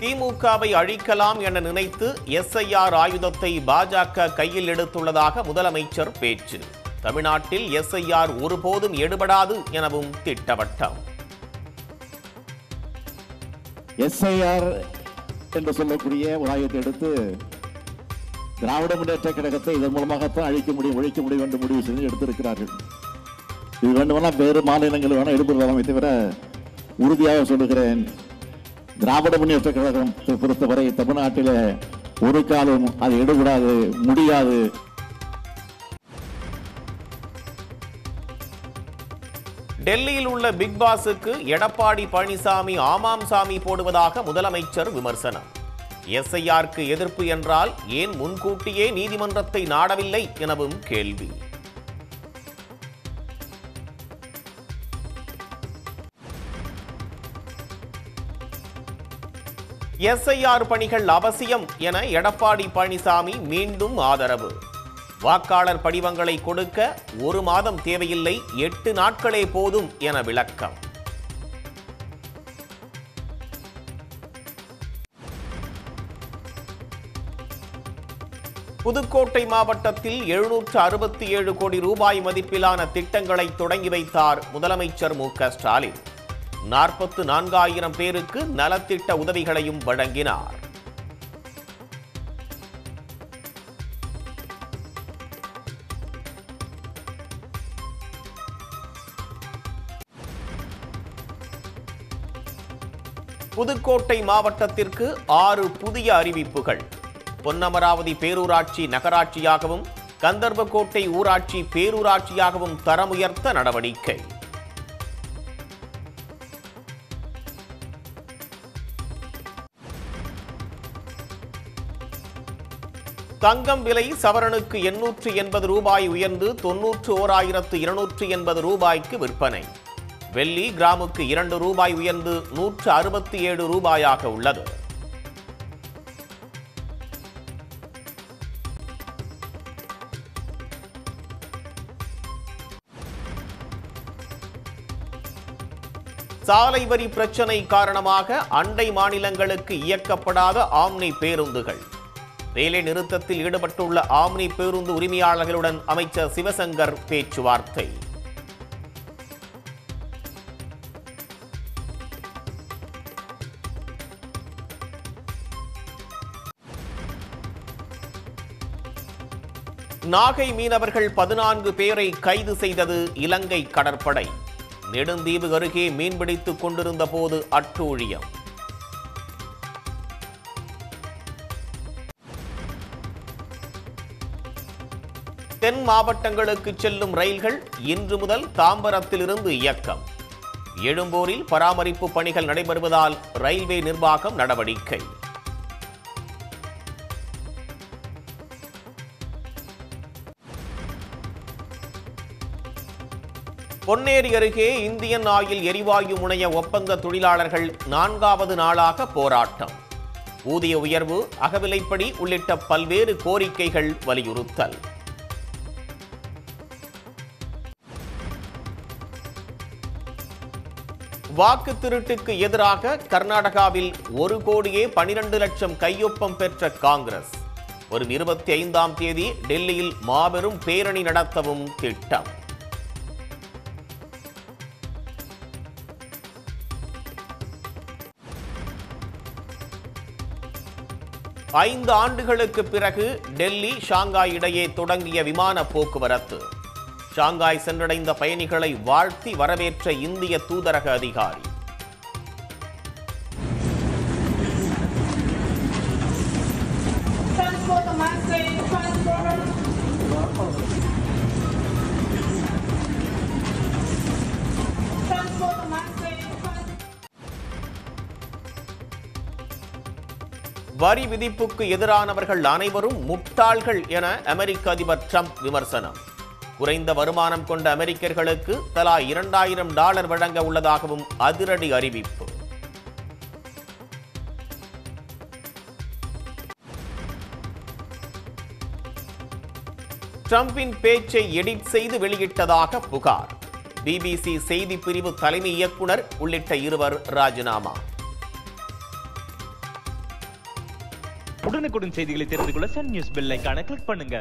திமுகவை அழிக்கலாம் என நினைத்து எஸ்ஐஆர் ஆயுதத்தை பாஜக கையில் எடுத்துள்ளதாக முதலமைச்சர் பேச்சு. தமிழ்நாட்டில் எஸ்ஐஆர் ஒருபோதும் எடுபடாது எனவும் திட்டவட்டம். எஸ்ஐஆர் என்று சொல்லக்கூடிய ஒரு ஆயுதத்தை எடுத்து திராவிட முன்னேற்ற கழகத்தை இதன் மூலமாகத்தான் ஒழிக்க முடியும் என்று முடிவு செய்து எடுத்திருக்கிறார்கள். இது வேண்டுமெல்லாம் வேறு மாநிலங்கள் வேணா எடுப்பதாமே தவிர உறுதியாக சொல்லுகிறேன், திராவிட முன்னேற்ற கழகத்தை பொறுத்தவரை தமிழ்நாட்டில் ஒரு காலம் அது எடுபடாது, முடியாது. டெல்லியில் உள்ள பிக் பாஸுக்கு எடப்பாடி பழனிசாமி ஆமாம் சாமி போடுவதாக முதலமைச்சர் விமர்சனம். எஸ்ஐஆருக்கு எதிர்ப்பு என்றால் ஏன் முன்கூட்டியே நீதிமன்றத்தை நாடவில்லை எனவும் கேள்வி. எஸ்ஐஆர் பணிகள் அவசியம் என எடப்பாடி பழனிசாமி மீண்டும் ஆதரவு. வாக்காளர் படிவங்களை கொடுக்க 1 மாதம் தேவையில்லை, 8 நாட்களே போதும் என விளக்கம். புதுக்கோட்டை மாவட்டத்தில் 767 கோடி ரூபாய் மதிப்பிலான திட்டங்களை தொடங்கி வைத்தார் முதலமைச்சர் மு.க.ஸ்டாலின். 44,000 பேருக்கு நலத்திட்ட உதவிகளையும் வழங்கினார். புதுக்கோட்டை மாவட்டத்திற்கு 6 புதிய அறிவிப்புகள். பொன்னமராவதி பேரூராட்சி நகராட்சியாகவும் கந்தர்வக்கோட்டை ஊராட்சி பேரூராட்சியாகவும் தரம் உயர்த்த நடவடிக்கை. தங்கம் விலை சவரனுக்கு 880 ரூபாய் உயர்ந்து 91,280 ரூபாய்க்கு விற்பனை. வெள்ளி கிராமுக்கு 2 ரூபாய் உயர்ந்து 167 ரூபாயாக உள்ளது. சாலை வரி பிரச்சினை காரணமாக அண்டை மாநிலங்களுக்கு இயக்கப்படாத ஆம்னி பேருந்துகள். வேலை நிறுத்தத்தில் ஈடுபட்டுள்ள ஆம்னி பேருந்து உரிமையாளர்களுடன் அமைச்சர் சிவசங்கர் பேச்சுவார்த்தை. நாகை மீனவர்கள் 14 பேரை கைது செய்தது இலங்கை கடற்படை. நெடுந்தீவு அருகே மீன்பிடித்துக் கொண்டிருந்த போது அட்டூழியம். தென் மாவட்டங்களுக்கு செல்லும் ரயில்கள் இன்று முதல் தாம்பரத்திலிருந்து இயக்கம். எழும்பூரில் பராமரிப்பு பணிகள் நடைபெறுவதால் ரயில்வே நிர்வாகம் நடவடிக்கை. பொன்னேரி அருகே இந்தியன் ஆயில் எரிவாயு முனைய ஒப்பந்த தொழிலாளர்கள் 4வது நாளாக போராட்டம். ஊதிய உயர்வு, அகவிலைப்படி உள்ளிட்ட பல்வேறு கோரிக்கைகள் வலியுறுத்தல். வாக்கு திருட்டுக்கு எதிராக கர்நாடகாவில் 1 கோடியே 12 லட்சம் கையொப்பம் பெற்ற காங்கிரஸ் வரும் 25ஆம் தேதி டெல்லியில் மாபெரும் பேரணி நடத்தவும் திட்டம். ஐந்து ஆண்டுகளுக்கு பிறகு டெல்லி ஷாங்காய் இடையே தொடங்கிய விமான போக்குவரத்து. ஷாங்காய் சென்றடைந்த பயணிகளை வாழ்த்தி வரவேற்ற இந்திய தூதரக அதிகாரி. வரி விதிப்புக்கு எதிரானவர்கள் அனைவரும் முட்டாள்கள் என அமெரிக்க அதிபர் ட்ரம்ப் விமர்சனம். குறைந்த வருமானம் கொண்ட அமெரிக்கர்களுக்கு தலா $2000 வழங்க உள்ளதாகவும் அதிரடி அறிவிப்பு. ட்ரம்பின் பேச்சை எடிட் செய்து வெளியிட்டதாக புகார். பிபிசி செய்தி பிரிவு தலைமை இயக்குனர் உள்ளிட்ட 2 ராஜினாமா. உடனுக்குடன் செய்திகளை தெரிந்து கொள்ள சன் நியூஸ் பெல் ஐகானை கிளிக் பண்ணுங்க.